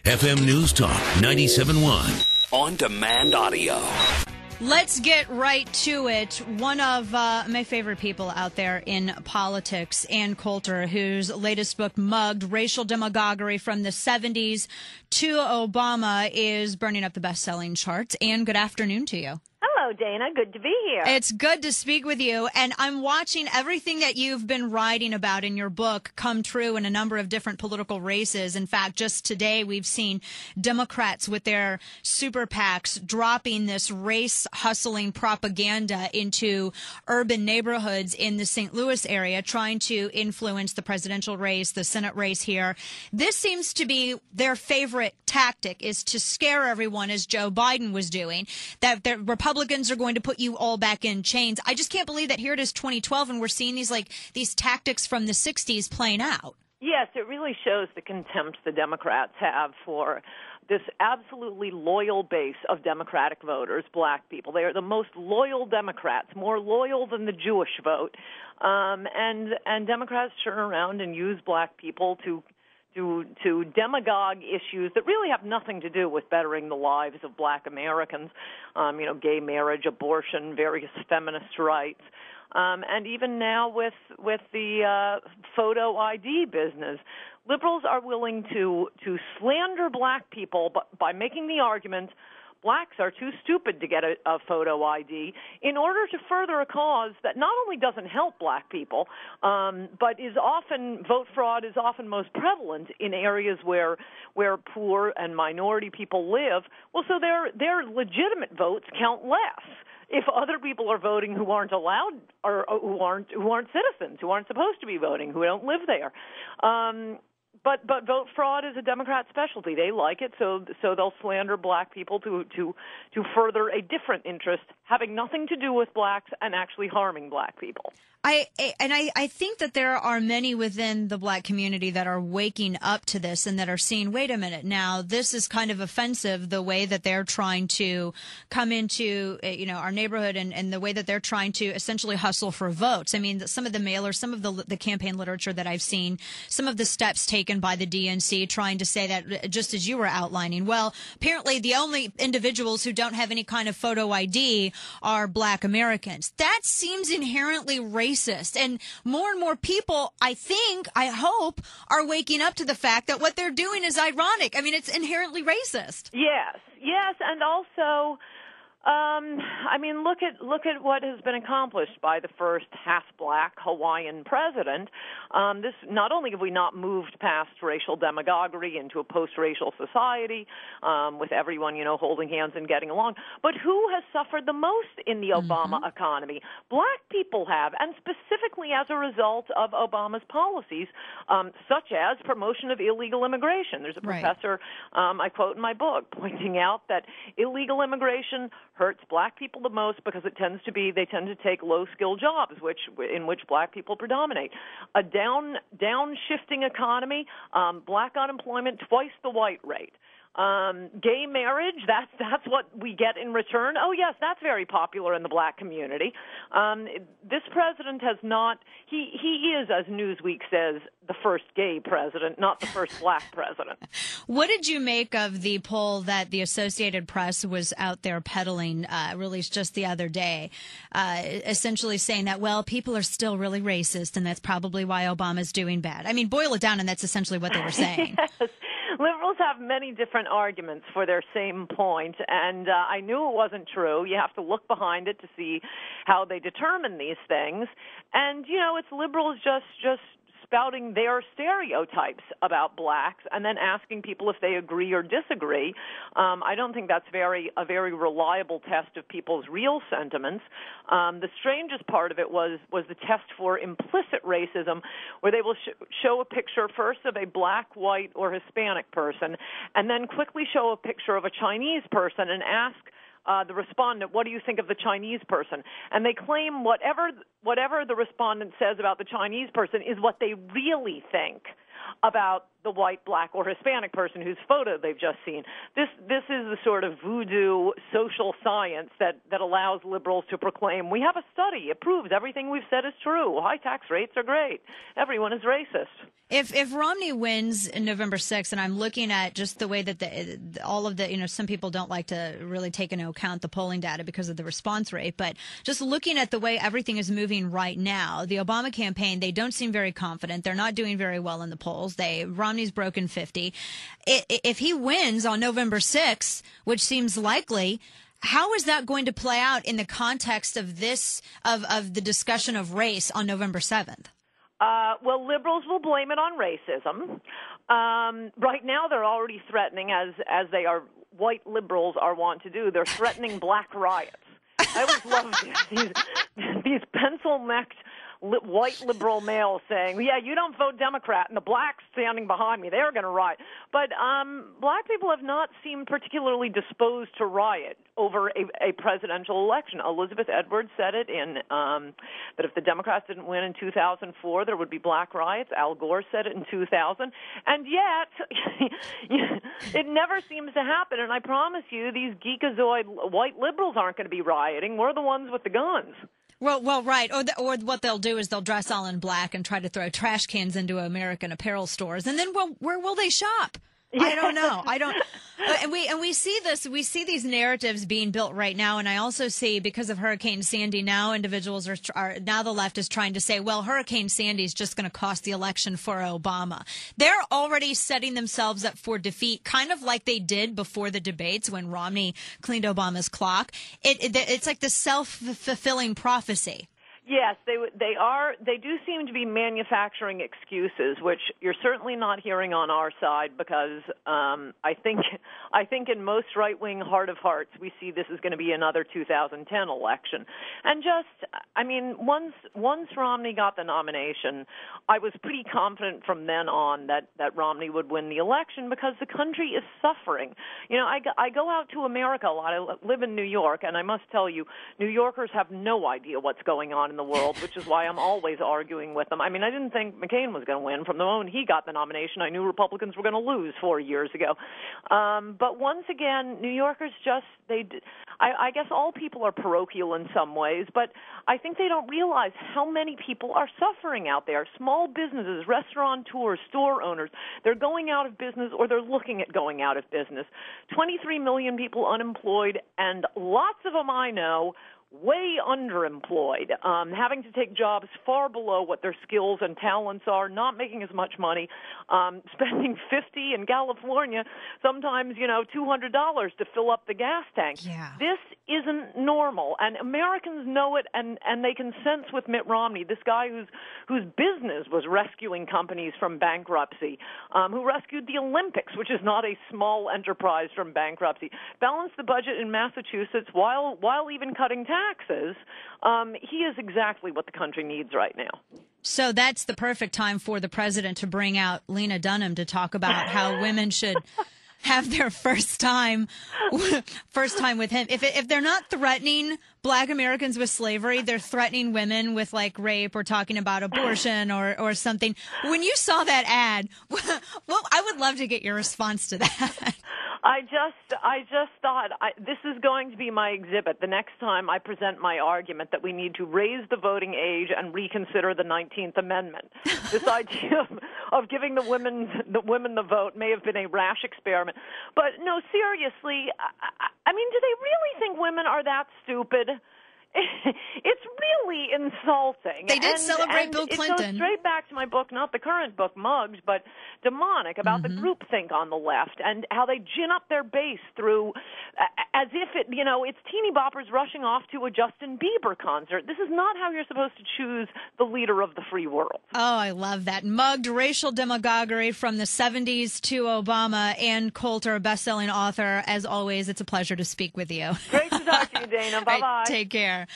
FM News Talk 97.1. On demand audio. Let's get right to it. One of my favorite people out there in politics, Ann Coulter, whose latest book, Mugged, Racial Demagoguery from the 70s to Obama, is burning up the best-selling charts. Ann, good afternoon to you. Hello, Dana. Good to be here. It's good to speak with you. And I'm watching everything that you've been writing about in your book come true in a number of different political races. In fact, just today we've seen Democrats with their super PACs dropping this race hustling propaganda into urban neighborhoods in the St. Louis area, trying to influence the presidential race, the Senate race here. This seems to be their favorite tactic, is to scare everyone, as Joe Biden was doing, that the Republicans are going to put you all back in chains. I just can't believe that here it is 2012 and we're seeing these tactics from the 60s playing out. Yes, it really shows the contempt the Democrats have for this absolutely loyal base of Democratic voters, black people. They are the most loyal Democrats, more loyal than the Jewish vote. And Democrats turn around and use black people to demagogue issues that really have nothing to do with bettering the lives of black Americans, gay marriage, abortion, various feminist rights, and even now with the photo ID business. Liberals are willing to slander black people by making the argument blacks are too stupid to get a photo ID in order to further a cause that not only doesn't help black people, but is often, vote fraud is often most prevalent in areas where poor and minority people live. Well, so their legitimate votes count less if other people are voting who aren't allowed, or who aren't citizens, who aren't supposed to be voting, who don't live there. But vote fraud is a Democrat specialty. They like it, so they'll slander black people to further a different interest, having nothing to do with blacks and actually harming black people. I think that there are many within the black community that are waking up to this and that are seeing, wait a minute, now this is kind of offensive, the way that they're trying to come into our neighborhood and the way that they're trying to essentially hustle for votes. I mean, some of the mailers, some of the campaign literature that I've seen, some of the steps taken by the DNC trying to say that, just as you were outlining, well, apparently the only individuals who don't have any kind of photo ID are black Americans. That seems inherently racist. And more people, I hope, are waking up to the fact that what they're doing is ironic. I mean, it's inherently racist. Yes, and also, look at what has been accomplished by the first half-black Hawaiian president. This, not only have we not moved past racial demagoguery into a post-racial society with everyone, holding hands and getting along, but who has suffered the most in the Obama economy? Black people have, and specifically as a result of Obama's policies, such as promotion of illegal immigration. There's a professor I quote in my book pointing out that illegal immigration hurts black people the most because they tend to take low-skilled jobs, in which black people predominate. A downshifting economy, black unemployment twice the white rate. Gay marriage, that's what we get in return. Oh, yes, that's very popular in the black community. This president has not, he is, as Newsweek says, the first gay president, not the first black president. What did you make of the poll that the Associated Press was out there peddling, released just the other day, essentially saying that, well, people are still really racist, and that's probably why Obama's doing bad? I mean, boil it down, and that's essentially what they were saying. Yes. Liberals have many different arguments for their same point, and I knew it wasn't true. You have to look behind it to see how they determine these things. And, it's liberals just spouting their stereotypes about blacks and then asking people if they agree or disagree. I don't think that's a very reliable test of people's real sentiments. The strangest part of it was the test for implicit racism, where they will show a picture first of a black, white, or Hispanic person, and then quickly show a picture of a Chinese person and ask the respondent, what do you think of the Chinese person? And they claim whatever the respondent says about the Chinese person is what they really think about the white, black, or Hispanic person whose photo they've just seen. This is the sort of voodoo social science that allows liberals to proclaim, we have a study, it proves everything we've said is true. High tax rates are great. Everyone is racist. If Romney wins in November 6th, and I'm looking at just the way that all of the, some people don't like to really take into account the polling data because of the response rate, but just looking at the way everything is moving right now, the Obama campaign, they don't seem very confident. They're not doing very well in the polls. Romney's broken 50. If he wins on November 6th, which seems likely, how is that going to play out in the context of of the discussion of race on November 7th? Well, liberals will blame it on racism. Right now, they're already threatening, as they are, white liberals are wont to do. They're threatening black riots. I always love these pencil-necked white liberal males saying, yeah, you don't vote Democrat, and the blacks standing behind me, they're going to riot. But black people have not seemed particularly disposed to riot over a presidential election. Elizabeth Edwards said it that if the Democrats didn't win in 2004, there would be black riots. Al Gore said it in 2000. And yet, it never seems to happen. And I promise you, these geekazoid white liberals aren't going to be rioting. We're the ones with the guns. Well, right. Or what they'll do is they'll dress all in black and try to throw trash cans into American Apparel stores. And then, where will they shop? Yeah. I don't know. And we see this. We see these narratives being built right now. And I also see, because of Hurricane Sandy, now individuals now the left is trying to say, well, Hurricane Sandy is just going to cost the election for Obama. They're already setting themselves up for defeat, kind of like they did before the debates when Romney cleaned Obama's clock. It's like the self-fulfilling prophecy. Yes, they are. They do seem to be manufacturing excuses, which you're certainly not hearing on our side, because I think in most right-wing heart of hearts we see this is going to be another 2010 election. And once Romney got the nomination, I was pretty confident from then on that Romney would win the election, because the country is suffering. I go out to America a lot. I live in New York, and I must tell you, New Yorkers have no idea what's going on in the world, which is why I'm always arguing with them. I didn't think McCain was going to win. From the moment he got the nomination, I knew Republicans were going to lose 4 years ago. But once again, New Yorkers I guess all people are parochial in some ways, but I think they don't realize how many people are suffering out there. Small businesses, restaurateurs, store owners, they're going out of business, or they're looking at going out of business. 23 million people unemployed, and lots of them I know way underemployed, having to take jobs far below what their skills and talents are, not making as much money, spending $50 in California, sometimes, $200 to fill up the gas tank. Yeah. This isn't normal, and Americans know it, and they can sense with Mitt Romney, this guy whose business was rescuing companies from bankruptcy, who rescued the Olympics, which is not a small enterprise, from bankruptcy, balanced the budget in Massachusetts while even cutting taxes. He is exactly what the country needs right now. So that's the perfect time for the president to bring out Lena Dunham to talk about how women should have their first time with him. If they're not threatening black Americans with slavery, they're threatening women with rape, or talking about abortion or something. When you saw that ad, well, I would love to get your response to that. I just thought this is going to be my exhibit the next time I present my argument that we need to raise the voting age and reconsider the 19th Amendment. This idea of giving the women the vote may have been a rash experiment. But no, seriously, do they really think women are that stupid? It's really insulting. They did celebrate Bill Clinton. It goes straight back to my book, not the current book, Mugged, but Demonic, about the groupthink on the left and how they gin up their base through, as if it's teeny boppers rushing off to a Justin Bieber concert. This is not how you're supposed to choose the leader of the free world. Oh, I love that. Mugged, racial demagoguery from the 70s to Obama. And Coulter, a best-selling author. As always, it's a pleasure to speak with you. Great to talk to you, Dana. Bye-bye. Take care.